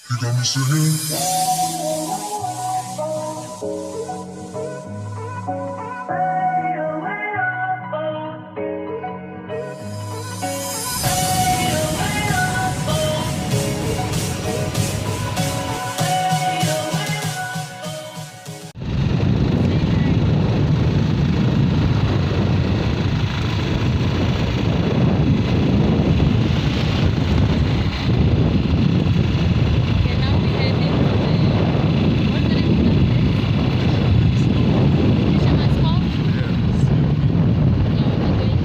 You got me singing. Okay, now we heading to the what's the name of that place? Fisherman's Cove? Yeah, we're going there.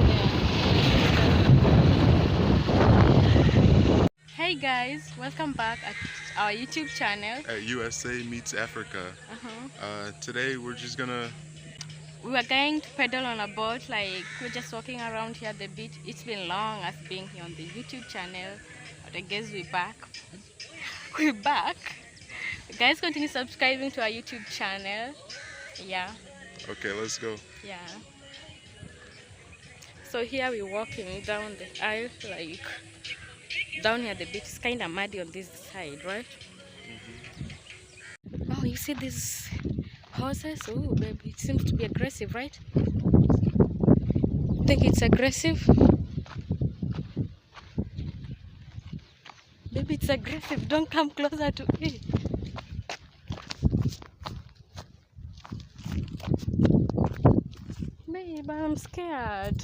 Hey guys, welcome back at our YouTube channel. At USA Meets Africa. Uh-huh. Today we're just gonna. We were going to pedal on a boat, like we're just walking around here at the beach. It's been long us being here on the YouTube channel, but I guess we're back. We're back. Guys, continue subscribing to our YouTube channel. Yeah, Okay, let's go. yeah. So here we're walking down the aisle, like down here the beach. It's kind of muddy on this side, right? Oh, you see these horses? Oh, baby, it seems to be aggressive, right? Think it's aggressive? Baby, it's aggressive. Don't come closer to me. Babe, I'm scared.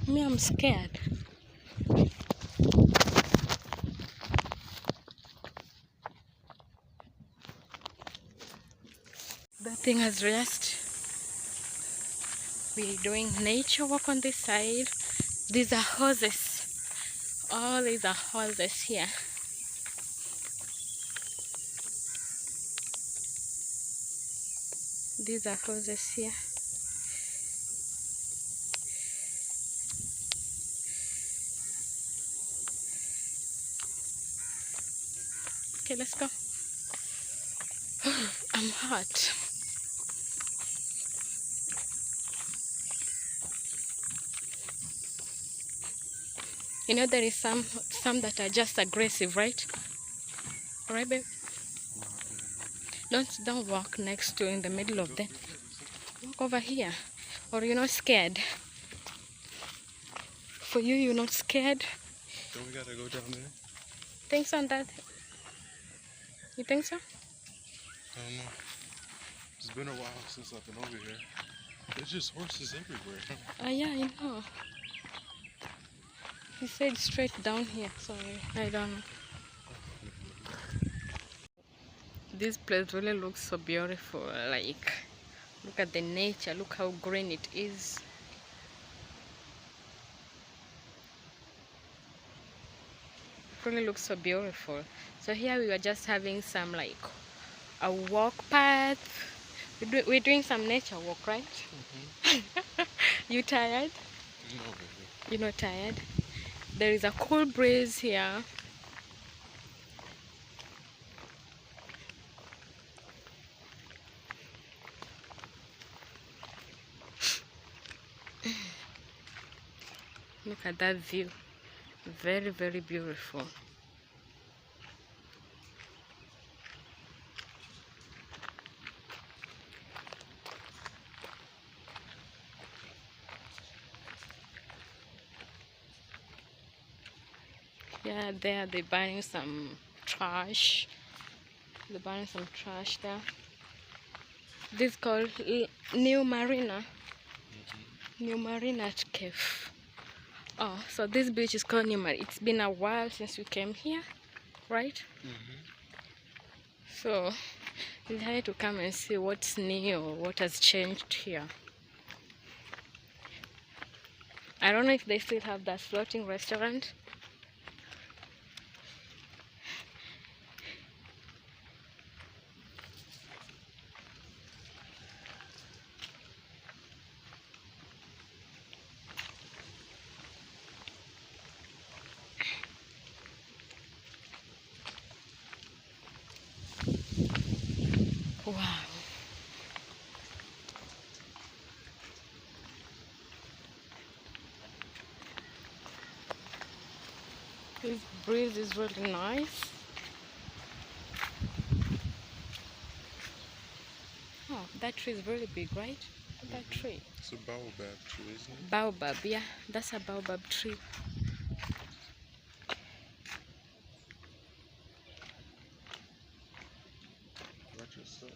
Me, I'm scared. That thing has rest. We're doing nature walk on this side. These are horses. All these are horses here. These are horses here. Okay, let's go. I'm hot. You know there is some that are just aggressive, right? Right, babe? Don't walk next to in the middle of them. Walk over here. Or you're not scared. For you, you're not scared. Don't we gotta go down there? Think so on that? You think so? I don't know. It's been a while since I've been over here. There's just horses everywhere. Yeah, I know. He said straight down here, so I don't know. This place really looks so beautiful. Like, look at the nature. Look how green it is. It really looks so beautiful. So here we were just having some like a walk path. We're doing some nature walk, right? You tired? No, baby. You're not tired? There is a cool breeze here. Look at that view. Very, very beautiful. Yeah, there they're burning some trash. They're burning some trash there. This is called New Marina. New Marina Cave. Oh, so this beach is called New Marina. It's been a while since we came here, right? So we decided to come and see what's new, what has changed here. I don't know if they still have that floating restaurant. Wow. This breeze is really nice. Oh, that tree is really big, right? That tree. It's a baobab tree, isn't it? Baobab, yeah. That's a baobab tree. Watch yourself.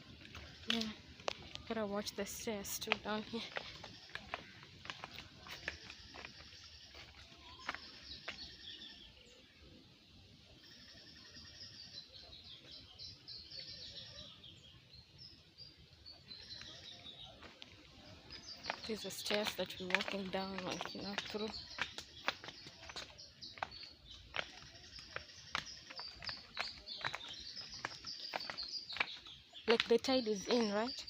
Yeah. Gotta watch the stairs too down here. These are stairs that we're walking down, like, through. Like the tide is in, right?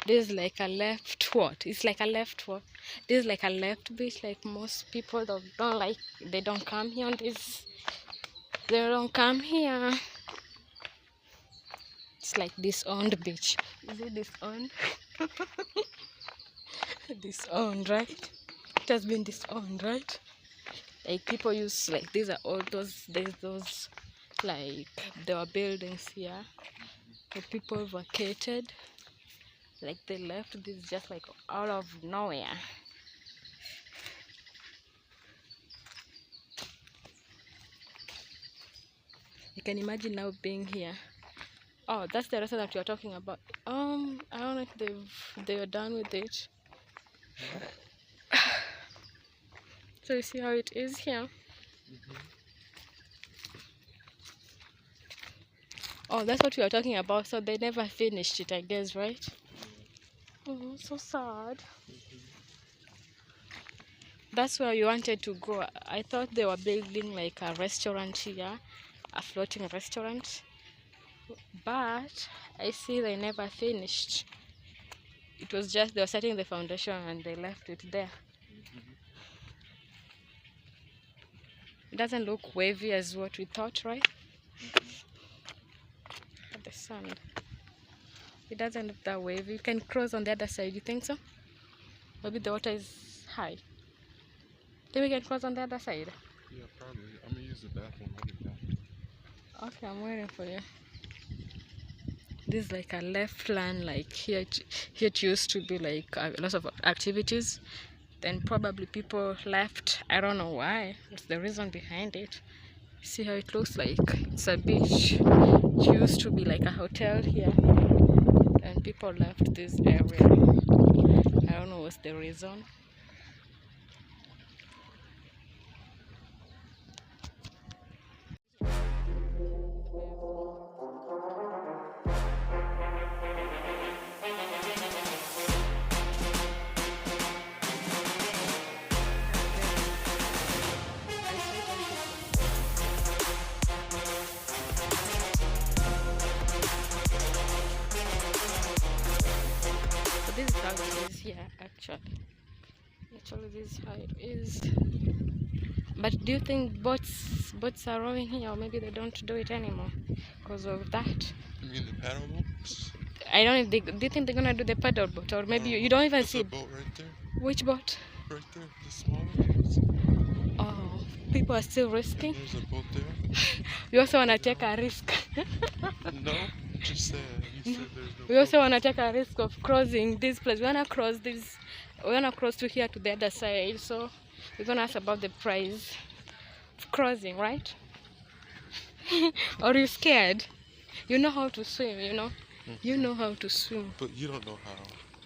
This is like a left what? It's like a left what? This is like a left beach. Like most people that don't like, they don't come here on this. They don't come here. It's like disowned beach. Is it disowned? Disowned, right? It has been disowned, right? Like people use, like, these are all those, there's those, like, there were buildings here. The people vacated. Like they left this just like out of nowhere. You can imagine now being here. Oh, that's the restaurant that you're talking about. I don't know if they are done with it. So you see how it is here. Oh, that's what we are talking about. So they never finished it, I guess, right? Oh, so sad. That's where you wanted to go. I thought they were building like a restaurant here, a floating restaurant. But I see they never finished. It was just they were setting the foundation and they left it there. It doesn't look wavy as what we thought, right? At the sand. It doesn't look that wavy. You can cross on the other side, you think so? Maybe the water is high. Then we can cross on the other side. Yeah, probably. I'm gonna use the bathroom. I'll be back. Okay, I'm waiting for you. This is like a left land, like here it used to be like a lot of activities. Then probably people left. I don't know why. What's the reason behind it? See how it looks like? It's a beach. It used to be like a hotel here. And people left this area. I don't know what's the reason. This is how it is here, actually. Actually, this is how it is. But do you think boats are rowing here, or maybe they don't do it anymore because of that? You mean the paddle boats? I don't know if they, do you think they're gonna do the paddle boat, or maybe you don't even see a boat right there. Which boat? Right there, the smaller boats. Oh, people are still risking. There's a boat there. We also wanna take a risk. No, just said. You said there's no. We also wanna take a risk of crossing this place. We wanna cross this. We wanna cross to here to the other side. So we're gonna ask about the price of crossing, right? Or are you scared? You know how to swim, you know. You know how to swim. But you don't know how.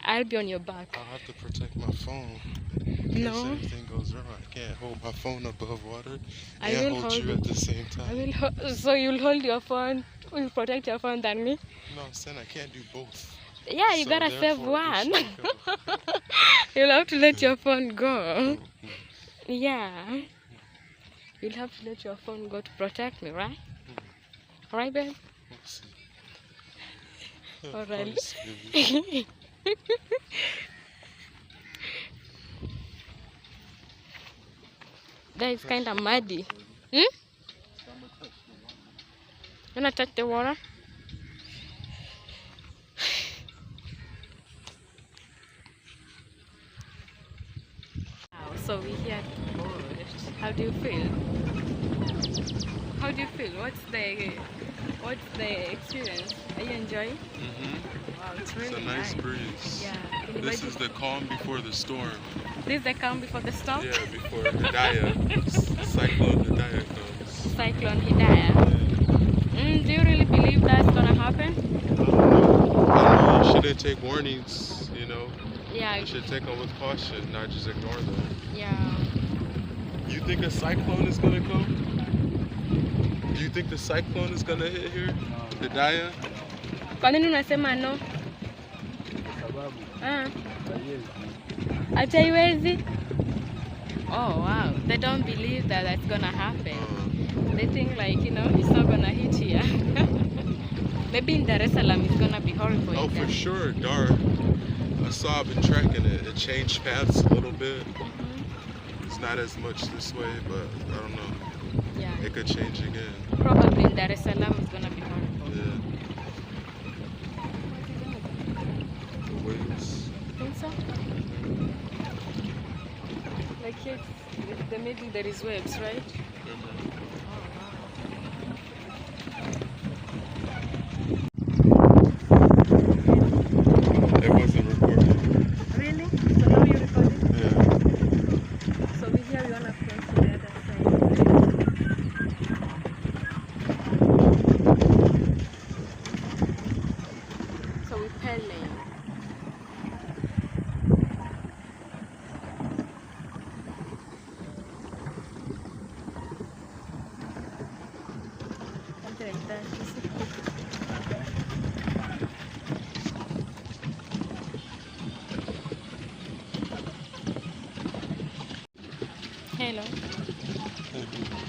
I'll be on your back. I'll have to protect my phone. No. If anything goes wrong, I can't hold my phone above water I and will hold you hold at the same time. I will so you'll hold your phone. You'll protect your phone than me. No, I'm saying I can't do both. Yeah, you So gotta save therefore, one. we should go. You'll have to let your phone go. Yeah. You'll have to let your phone go to protect me, right? Right, babe? Let's see. All right. Promise, baby. That is kind of muddy. Hmm? You wanna touch the water? Wow, So we're here to board. How do you feel? How do you feel? What's the experience? Are you enjoying? Wow, it's really It's a nice breeze. Yeah. Can you This imagine? is the calm before the storm. This is the calm before the storm? Yeah, before Hidayah, Cyclone Hidayah comes. Cyclone Hidayah. Do you really believe that's gonna happen? I don't know, you shouldn't take warnings, you know. Yeah. You should take them with caution, not just ignore them. Yeah. You think a cyclone is gonna come? Do you think the cyclone is gonna hit here? Hidayah? Kwa nini unasema no? Ati haiwezi? Oh wow, they don't believe that that's gonna happen. They think like, you know, it's not gonna hit here. Maybe in Dar es Salaam it's gonna be horrible. Oh, for sure, Dar. I saw, I've been tracking it. It changed paths a little bit. It's not as much this way, but I don't know. Yeah. It could change again. Probably in Dar es Salaam it's gonna be horrible. Yeah. The waves. Think so? Like here, the middle there is waves, right? It wasn't recording. Really? So now you're recording? Yeah. So we here we wanna cross to the other side. So we're pedaling. Something like that. Hello.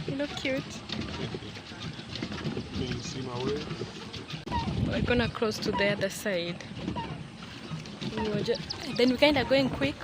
You look cute. Can you see my wave? We're gonna cross to the other side. Then we're kind of going quick.